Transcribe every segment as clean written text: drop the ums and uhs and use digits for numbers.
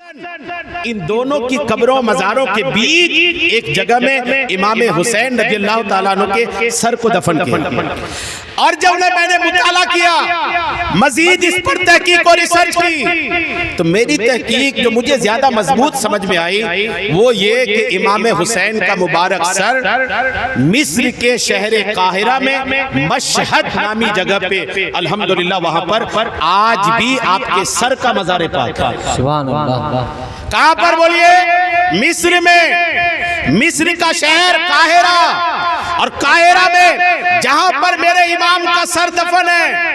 इन दोनों की कब्रों मज़ारों के बीच एक जगह में इमाम हुसैन रज़ियल्लाहु ताला अन्हु के सर को दफन किया। और जब मैंने मुताला किया, मजीद इस पर तहकीक और रिसर्च की, तो मेरी तहकीक जो मुझे ज्यादा मजबूत समझ में आई वो ये कि इमाम हुसैन का मुबारक सर मिस्र के शहर काहिरा में मशहद नामी जगह पे अल्हम्दुलिल्लाह वहां पर आज भी आपके सर का मज़ार पाक है। सुभान अल्लाह। कहां पर बोलिए? मिस्र में, मिस्र का शहर काहिरा, और काहिरा में जहां पर मेरे इमाम का सर दफन है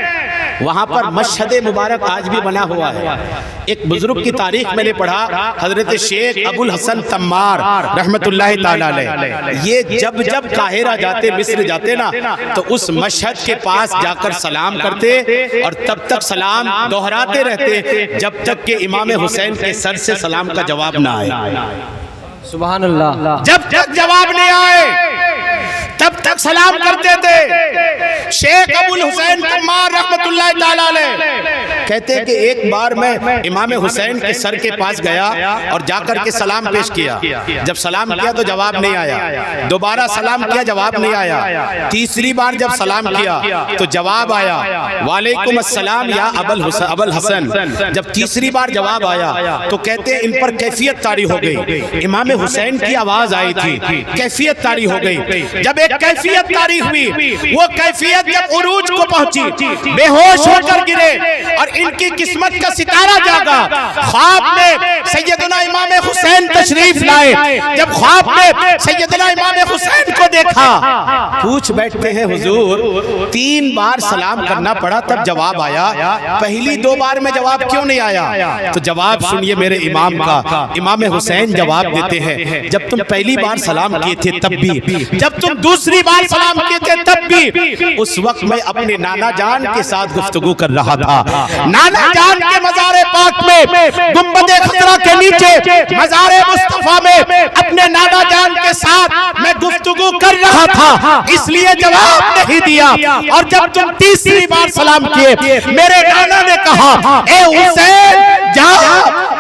वहां पर मशहद मुबारक आज भी बना हुआ है। एक बुजुर्ग की तारीख मैंने पढ़ा, हजरत शेख अबुल हसन तम्मार रहमतुल्लाहि ताला अलैह, ये जब जब काहिरा जाते, मिस्र जाते ना, तो उस मशहद के पास जाकर सलाम करते और तब तक सलाम दोहराते रहते जब तक कि इमाम हुसैन के सर से सलाम का जवाब ना आए। सुभान अल्लाह। जब तक जवाब नहीं आए तब तक सलाम करते थे। शेख अबुल हुसैन तम्मार रहमतुल्लाहि ताला अलैह कहते कि एक बार मैं इमाम हुसैन के सर के पास गया और जाकर के सलाम पेश किया। जब सलाम किया तो जवाब नहीं आया, दोबारा सलाम किया, जवाब नहीं आया, तीसरी बार जब सलाम किया तो जवाब आया, वालेकुम अस्सलाम या अबुल हसन। जब तीसरी बार जवाब आया तो कहते इन पर कैफियत तारी हो गई। इमाम हुसैन की आवाज आई थी, कैफियत तारी हो गई। जब एक कैफियत तारी हुई, वो कैफियत जब उरूज को पहुंची, बेहोश होकर गिरे और इनकी किस्मत का सितारा जागा। ख्वाब में सैयदना इमाम हुसैन तशरीफ लाए। जब ख्वाब में सैयदना इमाम हुसैन को देखा, पूछ बैठते हैं हुजूर 3 बार सलाम करना पड़ा तब जवाब आया, पहली 2 बार में जवाब क्यों नहीं आया? तो जवाब सुनिए मेरे इमाम का। इमाम हुसैन जवाब देते हैं, जब तुम पहली बार सलाम किए थे तब भी, जब तुम दूसरी बार सलाम किए थे तब भी, उस वक्त मैं अपने नाना जान के साथ गुफ्तगू कर रहा था। नाना जान के मज़ारे पाक में गुंबदे खतरा के नीचे मज़ारे मुस्तफा में अपने नाना जान के साथ मैं गुफ्तगू कर रहा था, इसलिए जवाब नहीं दिया। और जब तुम तीसरी बार सलाम किए, मेरे नाना ने कहा, ए हुसैन जा,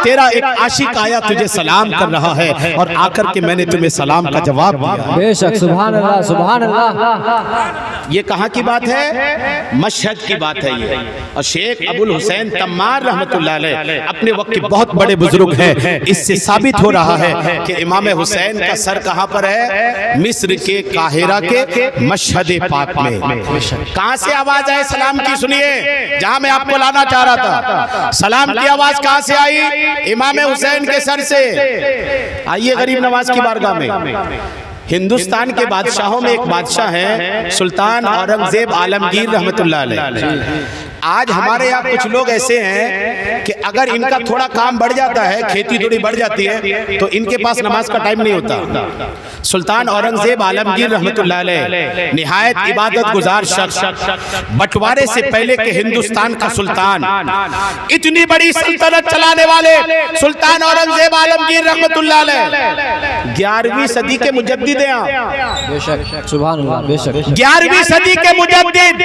तेरा एक आशिक आया तुझे सलाम कर रहा है, और आकर के मैंने तुम्हें सलाम का जवाब दिया। बेशक, सुभान अल्लाह, सुभान अल्लाह। ये कहाँ की बात है? मशहद की बात है ये। और शेख अबुल हुसैन तम्मार रहमतुल्लाह अलैह अपने वक्त के बहुत बड़े बुजुर्ग हैं। इससे साबित हो रहा है कि इमाम हुसैन का सर कहाँ पर है? मिस्र के काहिरा के मशहद पाक में। कहाँ से आवाज आए सलाम की? सुनिए, जहाँ मैं आपको लाना चाह रहा था, सलाम की आवाज कहाँ से आई? इमाम हुसैन के सर से। आइए गरीब नवाज की बारगाह में। हिंदुस्तान के बादशाहों में एक बादशाह है सुल्तान औरंगजेब आलमगीर रहमतुल्लाह अलैह। आज हमारे यहाँ कुछ लोग ऐसे हैं कि अगर इनका थोड़ा काम बढ़ जाता है, खेती थोड़ी बढ़ जाती है, तो इनके पास नमाज का टाइम नहीं होता। सुल्तान औरंगजेब आलमगीर रहमतुल्लाह अलैह निहायत इबादत गुजार शख्स, बंटवारे से पहले के हिंदुस्तान का सुल्तान, इतनी बड़ी सल्तनत चलाने वाले सुल्तान औरंगजेब आलमगीर रहमतुल्लाह अलैह 11वीं सदी के मुजद्दिद हैं आप। बेशक, सुभान अल्लाह, बेशक। 11वीं सदी के मुजद्दिद,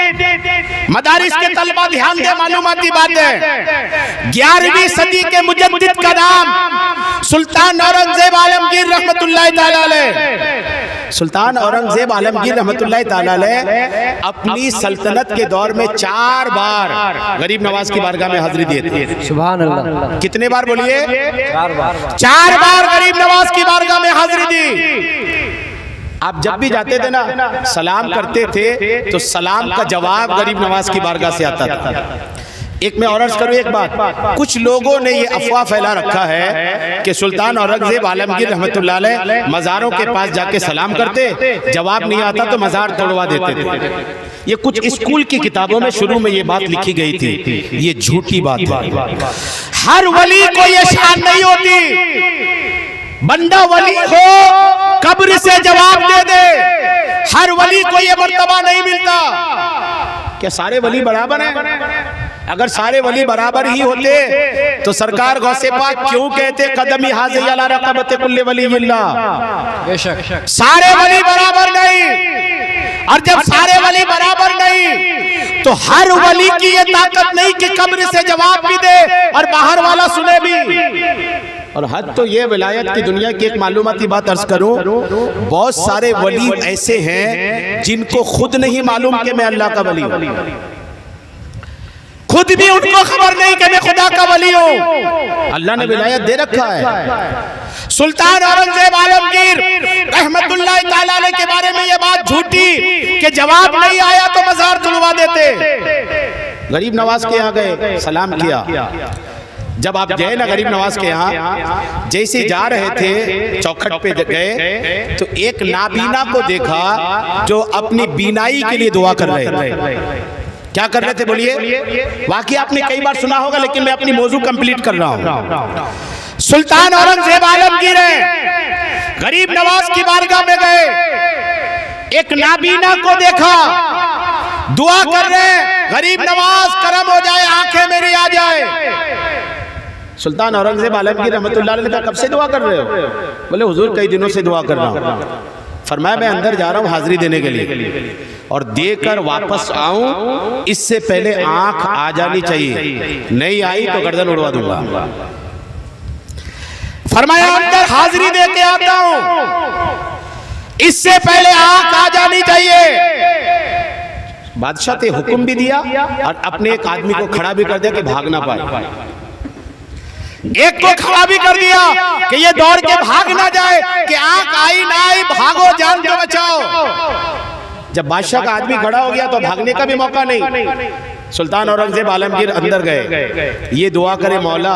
मदारिस के तलबा ध्यान दे, मालूमाती बात है। 11वीं सदी के मुजद्दिद का नाम सुल्तान औरंगजेब आलमगीर रहमतुल्लाह ताला अलैह। सुल्तान औरंगजेब आलमगीर रहमतुल्लाह ताला अलैह अपनी सल्तनत के दौर में 4 बार गरीब नवाज की बारगाह में हाजिरी दिए थे। सुभान अल्लाह। कितने बार बोलिए? 4 बार। 4 बार गरीब नवाज की बारगाह में हाजिरी दी। आप जब भी जाते थे ना, सलाम करते थे तो सलाम का जवाब गरीब नवाज की बारगाह से आता था। एक मैं और अर्ज करूं एक बात, कुछ लोगों ने ये अफवाह फैला रखा है कि सुल्तान औरंगजेब आलमगीर रहमतुल्लाह अलैह मज़ारों के पास जाके सलाम करते, जवाब नहीं आता तो मज़ार तोड़वा देते थे। ये कुछ स्कूल की किताबों में शुरू में ये बात लिखी गई थी, ये झूठी बात है। हर वली को ये शान नहीं होती बंदा वली हो कब्र से जवाब दे दे, हर वली को ये मर्तबा नहीं मिलता। क्या सारे वली बराबर हैं? अगर सारे वली बराबर ही होते तो सरकार गौसे पाक क्यों कहते कदमी हाज़ी अला रक़बत कुल्ली वलीयिल्लाह? बेशक, सारे वली बराबर नहीं। और जब सारे वली बराबर नहीं तो हर वली की ये ताकत नहीं कि कब्र से जवाब भी दे और बाहर वाला सुने भी। और हद तो ये विलायत की दुनिया की एक मालूमाती बात अर्ज करूं, बहुत सारे वली ऐसे हैं जिनको खुद नहीं मालूम कि मैं अल्लाह का वली हूं, खुद भी उनको खबर नहीं कि मैं खुदा का वली हूं। अल्लाह ने विलायत दे रखा है। सुल्तान औरंगजेब आलमगीर रहमतुल्लाह ताला अलैह के बारे में ये बात झूठी कि जवाब नहीं आया तो मजार तुलवा देते। गरीब नवाज के यहाँ गए, सलाम किया। जब आप गए ना गरीब नवाज के यहाँ, जैसे जा रहे थे चौखट पे गए तो एक नाबीना को देखा जो अपनी बीनाई के लिए दुआ कर रहे थे। क्या कर रहे थे बोलिए? वाकई आपने कई बार सुना होगा, लेकिन मैं अपनी मौजू कंप्लीट कर रहा हूँ। सुल्तान औरंगजेब आलमगीर है, गरीब नवाज की बारगाह में गए, एक नाबीना को देखा, दुआ कर रहे हैं गरीब नवाज करम हो जाए, आंखें मेरी आ जाए। सुल्तान औरंगजेब आलमगीर रहमतुल्लाह अलैह ने कहा कब से दुआ कर रहे हो? बोले हुजूर कई दिनों से दुआ कर रहा हूँ। फरमाया मैं अंदर जा रहा हूँ हाजिरी देने के लिए, और देकर वापस आऊं इससे पहले आंख आ जानी चाहिए, नहीं आई तो गर्दन उड़वा दूंगा। फरमाया अंदर हाजिरी दे के आता हूं, इससे पहले आंख आ जानी चाहिए। बादशाह ने हुक्म भी दिया और अपने एक आदमी को खड़ा भी कर दिया कि भाग ना पाए। एक को खड़ा भी कर दिया कि ये दौड़ के भाग ना जाए, कि आंख आई ना आई, भागो जान को बचाओ। जब बादशाह का आदमी खड़ा हो गया तो भागने का भी मौका नहीं। सुल्तान औरंगजेब आलमगीर अंदर गए, ये दुआ करे मौला,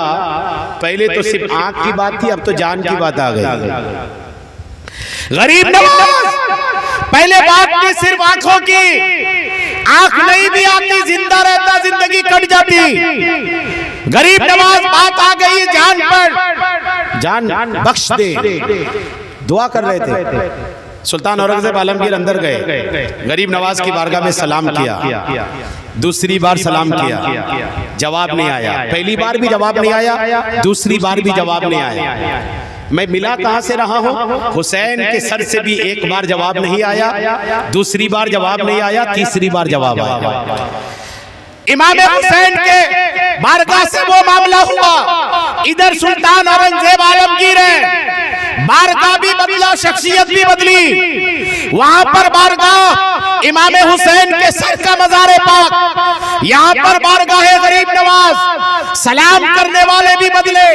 पहले तो सिर्फ आंख की बात थी, अब तो जान की बात आ गई। गरीब नवाज पहले बात थी सिर्फ आंखों की, आंख नहीं भी आती जिंदा रहता, जिंदगी कट जाती। गरीब नवाज बात आ गई जान पर, जान बख्श दे, दुआ कर रहे थे। सुल्तान औरंगजेब आलमगीर अंदर गए, गरीब नवाज की बारगाह में सलाम किया, दूसरी बार सलाम किया, जवाब नहीं आया। पहली बार भी जवाब नहीं आया, दूसरी बार भी जवाब नहीं आया। मैं मिला कहां से रहा हूं? हुसैन के सर से भी एक बार जवाब नहीं आया, दूसरी बार जवाब नहीं आया, तीसरी बार जवाब आया। इमाम हुसैन के बारगाह से वो मामला हुआ, इधर सुल्तान औरंगजेब आलमगीर है, बारगाह भी बदला, शख्सियत भी बदली। वहां पर बारगाह इमाम हुसैन के सर का मज़ार पाक, यहाँ पर बारगाह है गरीब नवाज, सलाम करने वाले भी बदले।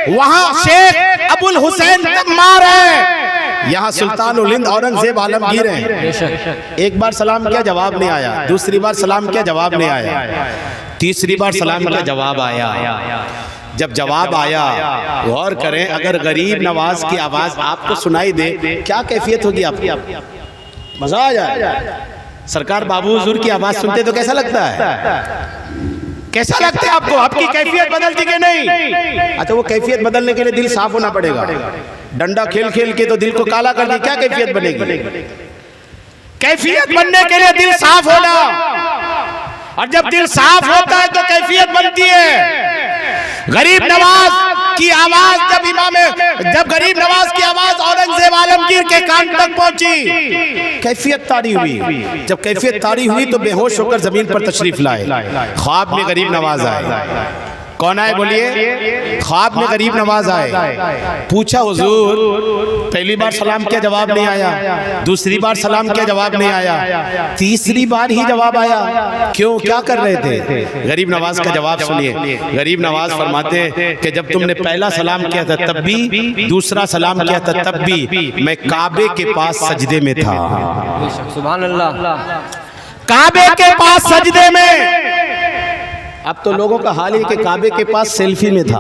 वहां शेख अबुल हुसैन तम्मार है, यहाँ सुल्तान उल हिंद औरंगजेब आलमगीर हैं। एक बार सलाम किया जवाब नहीं आया, दूसरी बार सलाम किया जवाब नहीं आया, तीसरी बार सलाम किया जवाब आया। जब जवाब आया, गौर करें, अगर गरीब नवाज की आवाज आपको सुनाई दे क्या कैफियत होगी आपकी? मजा आ जाए। सरकार बाबू हुजूर की आवाज सुनते तो कैसा लगता है? कैसा लगता है आपको? आपकी कैफियत बदलती कि नहीं? अच्छा, वो कैफियत बदलने के लिए दिल साफ होना पड़ेगा। डंडा खेल खेल के तो दिल को काला कर दिया, क्या कैफियत बनेगी? कैफियत बनने के लिए दिल साफ होना, और जब दिल साफ होता है तो कैफियत बनती है। गरीब नवाज की आवाज जब गरीब नवाज की आवाज औरंगजेब आलमगीर के कान तक पहुंची, कैफियत तारी हुई। जब कैफियत तारी हुई तो बेहोश होकर जमीन पर तशरीफ लाए। ख्वाब में गरीब नवाज आए। कौन आए बोलिए? ख्वाब में गरीब नवाज आए। पूछा हुजूर, पहली बार सलाम किया जवाब नहीं आया, दूसरी बार सलाम किया जवाब नहीं आया, तीसरी बार ही जवाब आया, क्यों, क्या कर रहे थे? गरीब नवाज का जवाब सुनिए। गरीब नवाज फरमाते हैं कि जब तुमने पहला सलाम किया था तब भी, दूसरा सलाम किया था तब भी मैं काबे के पास सजदे में था। सुभान अल्लाह। काबे के पास सजदे में। अब तो लोगों का हाल ही कि काबे के पास सेल्फी में था,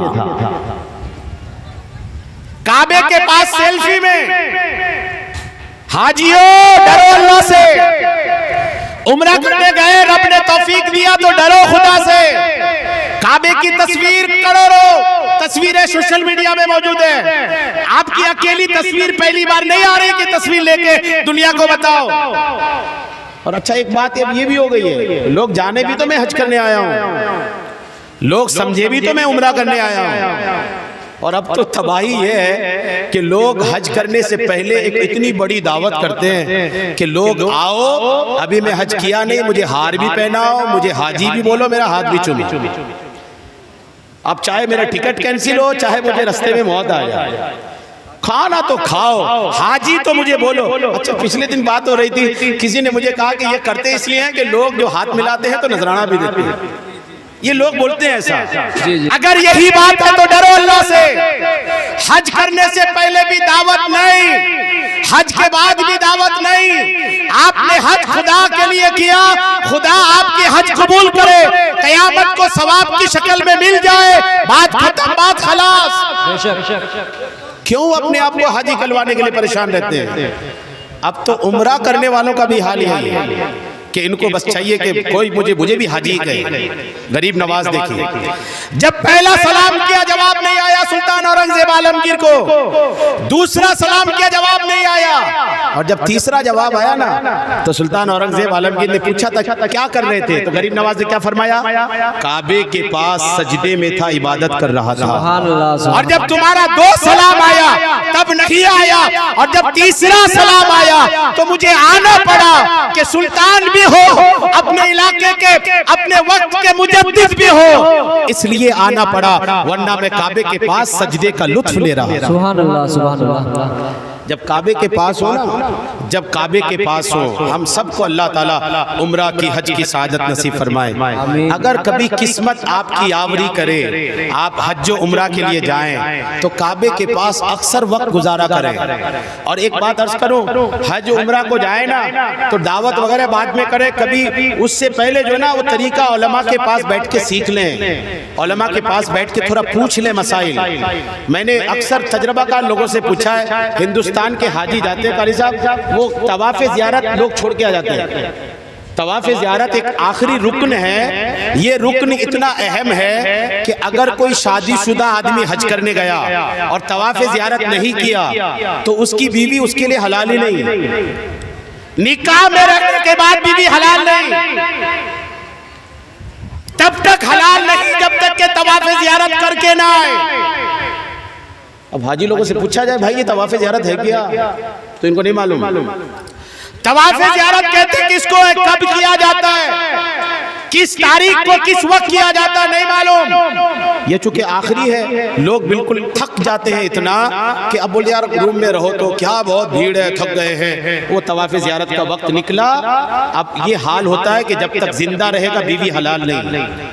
काबे के पास सेल्फी में। हाजियों, डरो अल्लाह से। उम्रा करने गए, रब ने तौफीक दिया तो डरो खुदा से। काबे की तस्वीर, करोड़ों तस्वीरें सोशल मीडिया में मौजूद है, आपकी अकेली तस्वीर पहली बार नहीं आ रही कि तस्वीर लेके दुनिया को बताओ। और अच्छा, एक बात अब ये भी हो गई है, लोग जाने भी तो मैं हज करने आया हूँ, लोग समझे भी तो मैं उम्रा करने आया हूँ। और अब तो तबाही ये है कि लोग हज करने से पहले एक इतनी बड़ी दावत करते हैं कि लोग आओ, अभी मैं हज किया नहीं, मुझे हार भी पहनाओ, मुझे हाजी भी बोलो, मेरा हाथ भी चूमो। अब चाहे मेरा टिकट कैंसिल हो, चाहे मुझे रास्ते में मौत आ जाए, खाना तो खाओ, हाजी तो मुझे बोलो। अच्छा, पिछले दिन बात हो रही थी, किसी ने मुझे कहा कि ये करते इसलिए हैं कि लोग जो हाथ मिलाते हैं तो नजराना भी देते हैं। ये लोग बोलते हैं ऐसा। अगर यही बात है तो डरो अल्लाह से। हज करने से पहले भी दावत नहीं, हज के बाद भी दावत नहीं। आपने हज खुदा के लिए किया, खुदा आपकी हज कबूल करे, कयामत को सवाब की शक्ल में मिल जाए, बात खत्म, बात खलास। क्यों अपने आप को हाजी कहलवाने के लिए परेशान रहते हैं? अब तो उम्रा करने वालों का भी हाल यही है कि इनको बस चाहिए कि कोई मुझे भी हाजी कहे। गरीब नवाज देखिए, जब पहला सलाम किया जवाब नहीं आया सुल्तान औरंगजेब आलमगीर को, दूसरा सलाम किया जवाब नहीं आया, और जब तीसरा जवाब आया ना तो सुल्तान औरंगजेब आलमगीर ने पूछा था क्या कर रहे थे, तो गरीब नवाज ने क्या फरमाया? काबे के पास सजदे में था, इबादत कर रहा था। और जब तुम्हारा दो सलाम आया तब नहीं आया, और जब तीसरा सलाम आया तो मुझे आना पड़ा कि सुल्तान भी हो, अपने इलाके के, अपने वक्त के मुजद्दिद भी हो, इसलिए आना पड़ा, वरना मैं काबे के पास सजदे का लुत्फ ले रहा हूं। सुभान अल्लाह, सुभान अल्लाह। जब काबे के पास हो ना, जब काबे के पास हो, हम सबको अल्लाह ताला उम्रा की, हज की सआदत नसीब फरमाए। अगर कभी किस्मत आपकी आवरी करे, आप हज उम्रा के लिए जाएं तो काबे के पास अक्सर वक्त गुजारा करें। और एक बात अर्ज करूं, हज उम्रा को जाए ना तो दावत वगैरह बाद में करें, कभी उससे पहले जो है ना वो तरीका उलमा के पास बैठ के सीख लें, उलमा के पास बैठ के थोड़ा पूछ लें मसाइल। मैंने अक्सर तजर्बाकार लोगों से पूछा है, हिंदुस्तान के हाजी जाते हैं कारी साहब, वो तवाफ़े ज़ियारत लोग छोड़ के आ जाते हैं। तवाफ़े ज़ियारत एक आखिरी रुकन है, ये रुकन इतना अहम है कि अगर कोई शादीशुदा आदमी हज करने गया और तवाफ़े ज़ियारत नहीं किया तो उसकी बीवी उसके लिए हलाल ही नहीं, निकाह में रहने के बाद बीवी हलाल नहीं, तब तक हलाल नहीं जब तक के तवाफ़े ज़ियारत करके ना आए। अब हाजी लोगों से पूछा जाए, भाई ये तवाफ़े ज़ियारत है क्या, तो इनको नहीं मालूम। तवाफ़े ज़ियारत कहते हैं किसको है, कब किया जाता है, किस तारीख को, किस वक्त किया जाता है, नहीं मालूम। ये चूंकि आखिरी है, लोग बिल्कुल थक जाते हैं इतना कि अब बोले यार रूम में रहो तो क्या, बहुत भीड़ है, थक गए हैं। वो तवाफ़े ज़ियारत का वक्त निकला, अब ये हाल होता है कि जब तक जिंदा रहेगा बीवी हलाल नहीं।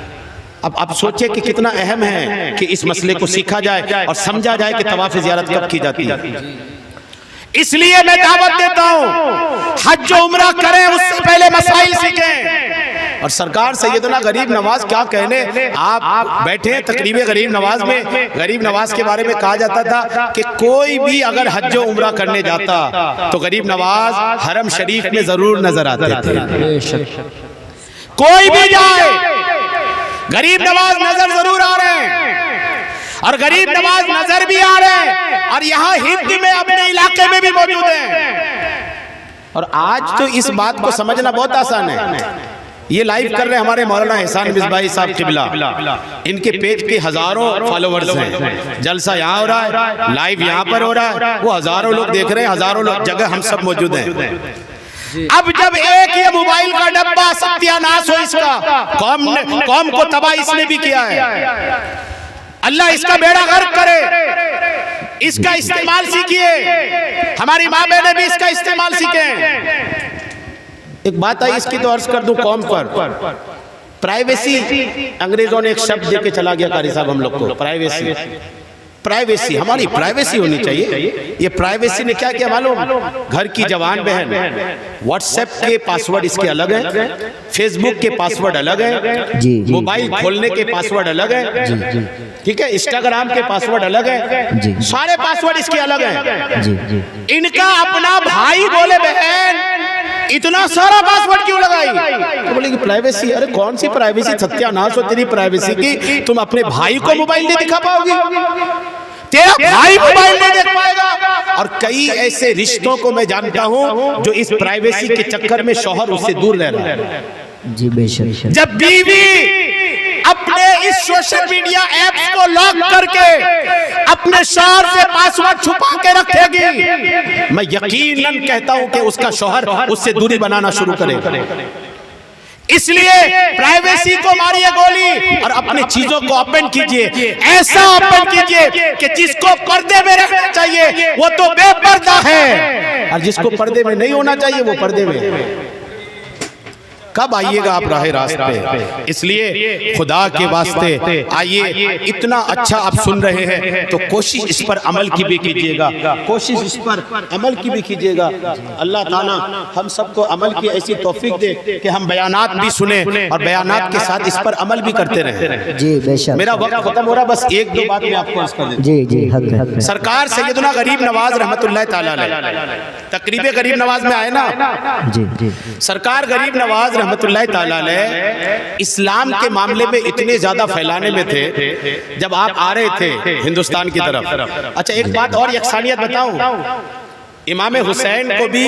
अब आप सोचिए कि कितना अहम है कि इस मसले को सीखा जाए और समझा जाए कि तवाफ़े ज़ियारत कब की जाती है। इसलिए मैं दावत देता हूं, हज उम्रा करें उससे पहले मसाइल सीखें। और सरकार सैयदना गरीब नवाज क्या कहने, आप बैठे हैं तकरीब गरीब नवाज में, गरीब नवाज के बारे में कहा जाता था कि कोई भी अगर हज उम्रा करने जाता तो गरीब नवाज हरम शरीफ में जरूर नजर आते थे। कोई भी जाए गरीब नवाज नजर जरूर आ रहे हैं, और गरीब नवाज नजर भी आ रहे हैं, और यहाँ हिंद में अपने इलाके में भी मौजूद हैं। और आज तो इस बात को समझना बहुत आसान है। ये लाइव कर रहे हैं हमारे मौलाना एहसान बिस्बाई साहब किबला, इनके पेज पे हजारों फॉलोवर्स हैं। जलसा यहाँ हो रहा है, लाइव यहाँ पर हो रहा है, वो हजारों लोग देख रहे हैं, हजारों लोग जगह हम सब मौजूद हैं। अब जब एक ये मोबाइल का डब्बा सत्यानाश हो इसका, कौम को तबाह इसने भी किया है। अल्लाह इसका बेड़ा गर्क करे, इसका इस्तेमाल सीखिए, हमारी माँ बहनें भी इसका इस्तेमाल सीखें। एक बात आई इसकी तो अर्ज कर दूं कौम पर, प्राइवेसी, अंग्रेजों ने एक शब्द देके चला गया कारी साहब हम लोग को, प्राइवेसी। प्राइवेसी, हमारी प्राइवेसी होनी चाहिए। ये प्राइवेसी ने क्या किया मालूम, घर की जवान बहन व्हाट्सएप के पासवर्ड इसके अलग है, फेसबुक के पासवर्ड अलग है, मोबाइल खोलने के पासवर्ड अलग है, ठीक है, इंस्टाग्राम के पासवर्ड अलग है, सारे पासवर्ड इसके अलग हैं। इनका अपना भाई बोले बहन इतना सारा पासवर्ड क्यों लगाई, तो बोले कि प्राइवेसी। अरे कौन सी प्राइवेसी, सत्यानाश हो तेरी प्राइवेसी की, तुम अपने भाई को मोबाइल नहीं दिखा पाओगे, तेरा भाई मोबाइल नहीं देख पाएगा। और कई ऐसे रिश्तों को मैं जानता हूं जो इस प्राइवेसी के चक्कर में शौहर उससे दूर रह रहा है। जी बेशक। जब बीवी अपने इस सोशल मीडिया ऐप्स को लॉक करके अपने शौहर से पासवर्ड छुपा के रखेगी, मैं यकीनन कहता हूं कि उसका शौहर उससे दूरी बनाना शुरू करेगा। इसलिए प्राइवेसी को मारिए गोली और अपनी चीजों को ओपन कीजिए, ऐसा ओपन कीजिए कि जिसको पर्दे में रखना चाहिए वो तो बेपर्दा है, और जिसको पर्दे में नहीं होना चाहिए वो पर्दे में। कब आइएगा आप राह रास्ते पे? इसलिए खुदा के वास्ते आइए, इतना अच्छा आप सुन रहे हैं तो कोशिश इस पर अमल की भी कीजिएगा, कोशिश इस पर अमल की भी कीजिएगा। अल्लाह ताला हम सबको अमल की ऐसी तौफीक दे कि हम बयानात भी सुने और बयानात के साथ इस पर अमल भी करते रहे। जी बेशक। मेरा वक्त खत्म हो रहा, बस एक दो बात मैं आपको अर्ज कर देता हूं। जी जी हक है। सरकार सैयदना गरीब नवाज रहमतुल्लाह ताला अलैह तकरीबे गरीब नवाज में आए ना, जी जी सरकार गरीब नवाज रहमतुल्लाह ताला अलैह इस्लाम के मामले में इतने ज्यादा फैलाने में थे जब आप आ रहे थे हिंदुस्तान की तरफ। अच्छा एक बात और यकसानियत बताऊं, इमाम हुसैन को भी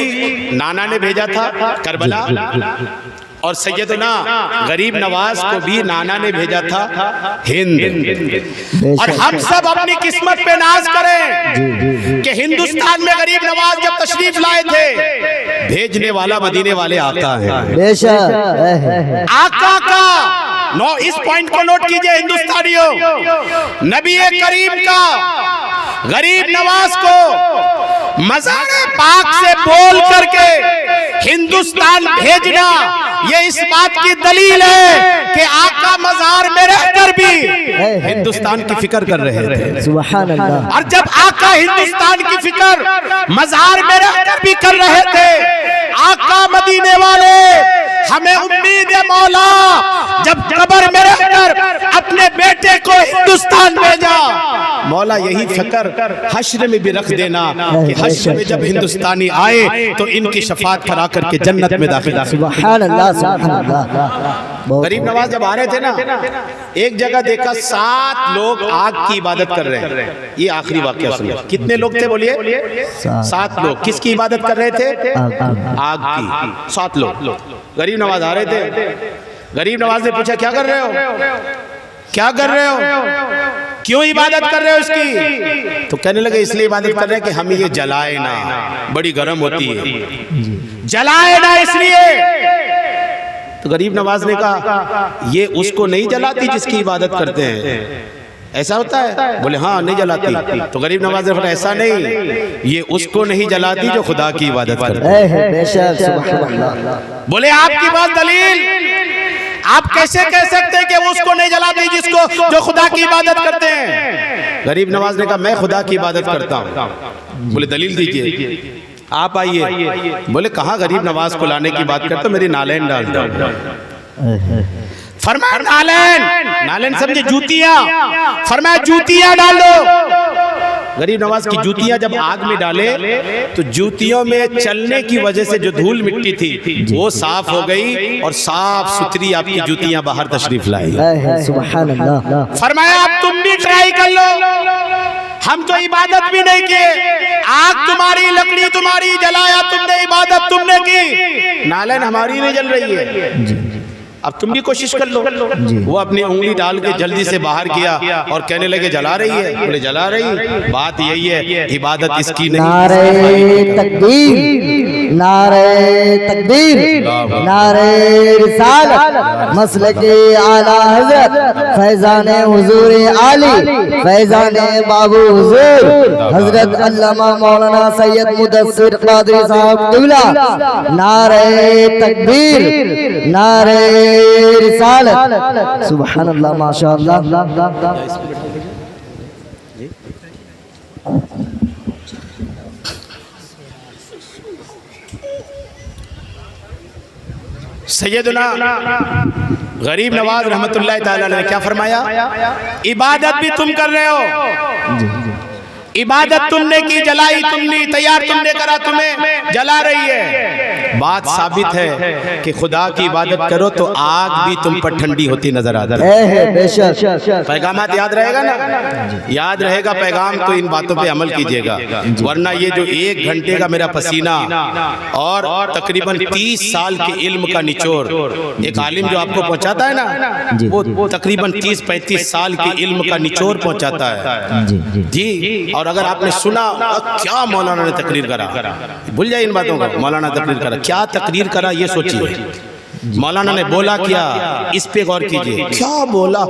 नाना ने भेजा था करबला, और सैयदना गरीब नवाज को भी नाना ने भेजा था हिंद। और हम सब अपनी किस्मत पे नाज करें कि हिंदुस्तान में गरीब नवाज जब तशरीफ लाए थे, भेजने वाला मदीने वाले आका है, बेशक आका का इस पॉइंट को नोट कीजिए हिंदुस्तानियों, नबी करीम का गरीब नवाज को मज़ार पाक से बोल करके हिंदुस्तान भेजना, ये इस बात की दलील है कि आका मज़ार में रहकर भी हिंदुस्तान की फिक्र कर रहे थे। सुभान अल्लाह। और जब आका हिंदुस्तान की फिक्र मज़ार में रहकर भी कर रहे थे, आका मदीने वाले हमें उम्मीद है मौला जब कब्र में रहकर अपने बेटे को हिंदुस्तान भेजा, मौला यही फिक्र हश्र में भी रख देना कि हश्र में जब हिंदुस्तानी आए तो इनकी शफात करा करके जन्नत में दाखिल। सुभान अल्लाह सुभान अल्लाह। गरीब नवाज जब आ रहे थे ना, एक जगह देखा 7 लोग आग की इबादत कर रहे हैं। ये आखिरी वाकया सुनिए। कितने लोग थे बोलिए? 7 लोग। किसकी इबादत कर रहे थे? आग की। 7 लोग। गरीब नवाज आ रहे थे। गरीब नवाज ने पूछा क्या कर रहे हो, क्या कर रहे हो, क्यों इबादत कर रहे हो इसकी? तो कहने लगे इसलिए इबादत कर रहे हैं कि हम ये जलाए ना, बड़ी गर्म होती है, जलाए ना इसलिए। तो गरीब नवाज ने कहा ये उसको नहीं जलाती जिसकी इबादत करते हैं, ऐसा होता है? बोले हाँ नहीं जलाती। तो गरीब नवाज ने बोला ऐसा नहीं, ये उसको नहीं जलाती जो खुदा की इबादत करते हैं। बेशक सुभान अल्लाह। बोले आपकी बात दलील, आप कैसे कह सकते हैं कि वो उसको नहीं जलाती जिसको जो खुदा की इबादत करते हैं? गरीब नवाज ने कहा मैं खुदा की इबादत करता हूँ। बोले दलील दीजिए। आप आइए। बोले कहाँ गरीब नवाज को लाने की बात करते हो, मेरी नालैन डाल दो। फरमाया नालैन, नालैन समझे जूतियां, फरमाया जूतियां डालो। गरीब नवाज की जूतियां जब आग में डाले तो जूतियों में चलने की वजह से जो धूल मिट्टी थी वो साफ हो गई और साफ सुथरी आपकी जूतियां बाहर तशरीफ लाई। सुभान अल्लाह। फरमाया अब तुम भी ट्राई कर लो, हम तो इबादत भी नहीं किए, आग तुम्हारी, लकड़ी तुम्हारी, जलाया तुमने, इबादत तुमने की, नालन हमारी नहीं जल रही है, अब तुम भी कोशिश कर लो। वो अपनी उंगली डाल के जल्दी से बाहर किया और कहने लगे जला रही है। बोले जला रही, बात यही है इबादत इसकी नहीं। नारे तकबीर, नारे तकबीर, नारे रिसालत, मसलके आला हजरत फैजाने हुजूर आली, फैजाने बाबू हुजूर हजरत अल्लामा मौलाना सैयद मुदस्सिर कादरी साहब किबला। नारे तकबीर, नारे रिसालत। सुभान अल्लाह माशाअल्लाह। सैयदना गरीब नवाज रहमतुल्लाह ताला ने क्या फरमाया? इबादत भी तुम कर रहे हो, इबादत तुमने की, जलाई तुमने, तैयार तुमने करा, तुम्हें जला रही है। बात साबित है कि खुदा की इबादत करो तो आग भी तुम पर ठंडी होती नजर आती है। पैगामात याद रहेगा ना, याद रहेगा पैगाम, तो इन बातों पे अमल कीजिएगा, वरना ये जो 1 घंटे का मेरा पसीना और तकरीबन 30 साल के इल्म का निचोड़ एक आलिम जो आपको पहुंचाता है ना, वो तकरीबन 30-35 साल के इल्म का निचोड़ पहुंचाता है जी। और अगर आपने सुना क्या मौलाना ने तकरीर करा, भूल जाए इन बातों को, मौलाना तकरीर करा, क्या तकरीर करा ये सोचिए। मौलाना ने बोला क्या, इस पे गौर कीजिए। क्या बोला?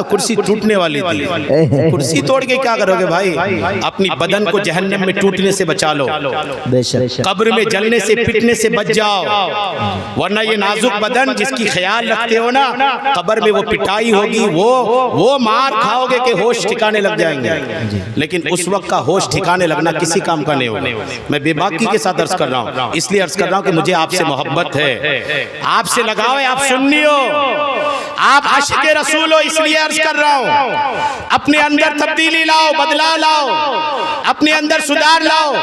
कुर्सी टूटने वाली थी। कुर्सी तोड़ के क्या करोगे भाई? अपनी बदन को जहन्नम में टूटने से बचा लो, कब्र में जलने से पिटने से बच जाओ, वरना ये नाजुक बदन जिसकी ख्याल रखते हो ना, कब्र में वो पिटाई होगी, वो मार खाओगे कि होश ठिकाने लग जाएंगे। लेकिन उस वक्त का होश ठिकाने लगना किसी काम का नहीं होगा। मैं बेबाकी के साथ अर्ज कर रहा हूँ, इसलिए अर्ज कर रहा हूँ कि मुझे आपसे मोहब्बत है, आपसे लगाव है, आप सुन्नी हो, आप आशिक़े रसूल हो, इसलिए अर्ज कर रहा हूँ। अपने अंदर तब्दीली लाओ, बदलाव लाओ, अपने अंदर सुधार लाओ,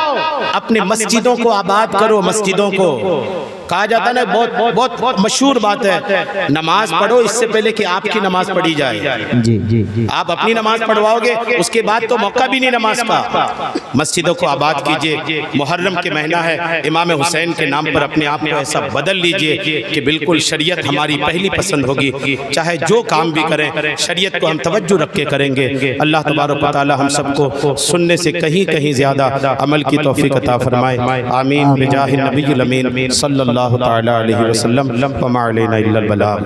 अपने मस्जिदों को आबाद करो। मस्जिदों को कहा जाता है ना, बहुत मशहूर बात है, नमाज पढ़ो इससे पहले कि आपकी नमाज पढ़ी जाए। जी। आप अपनी नमाज पढ़वाओगे, उसके बाद तो मौका भी नहीं नमाज का। मस्जिदों को आबाद कीजिए। मुहर्रम के महीना है, इमाम हुसैन के नाम पर अपने आप को ऐसा बदल लीजिए कि बिल्कुल शरीयत हमारी पहली पसंद होगी। चाहे जो काम भी करें, शरीयत को हम तवज्जो रख के करेंगे। अल्लाह तबारक व तआला हम सबको सुनने से कहीं कहीं ज़्यादा अमल की तौफीक अता फरमाए। आमीन बिजाहि नबील अमीन सल्लल्लाहु तआला अलैहि वसल्लम। वमा अलैना इल्लल बलाग।